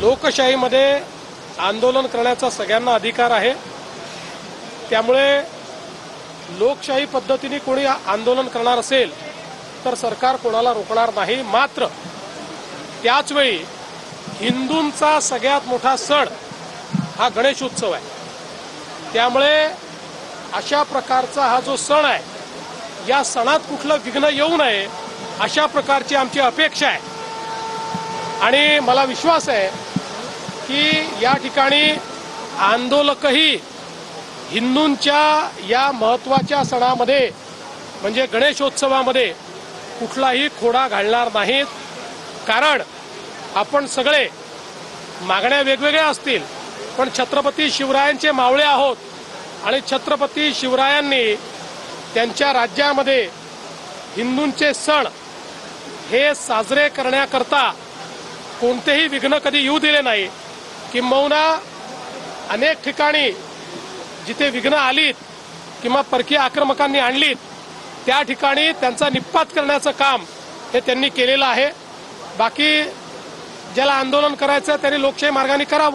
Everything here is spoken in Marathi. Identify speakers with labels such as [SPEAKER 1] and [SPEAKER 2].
[SPEAKER 1] लोकशाहीमध्ये आंदोलन करण्याचा सगळ्यांना अधिकार आहे। त्यामुळे लोकशाही पद्धतीने कोणी आंदोलन करणार असेल तर सरकार कोणाला रोखणार नाही। मात्र त्याच वेळी हिंदूंचा सगळ्यात मोठा सण हा गणेशोत्सव आहे। त्यामुळे अशा प्रकारचा हा जो सण आहे, या सणात कुठलं विघ्न येऊ नये अशा प्रकारची आमची अपेक्षा आहे। आणि मला विश्वास आहे की या ठिकाणी आंदोलकही हिंदूंच्या या महत्त्वाच्या सणामध्ये म्हणजे गणेशोत्सवामध्ये कुठलाही खोडा घालणार नाहीत। कारण आपण सगळे मागण्या वेगवेगळ्या असतील, पण छत्रपती शिवरायांचे मावळे आहोत आणि छत्रपती शिवरायांनी त्यांच्या राज्यामध्ये हिंदूंचे सण हे साजरे करण्याकरता कोणतेही विघ्न कधी येऊ दिले नाही। किंबहुना अनेक ठिकाणी जिथे विघ्न आलीत किंवा परकीय आक्रमकांनी आणलीत त्या ठिकाणी त्यांचा निपात करण्याचं काम हे त्यांनी केलेलं आहे। बाकी ज्याला आंदोलन करायचं त्यांनी लोकशाही मार्गाने करावं।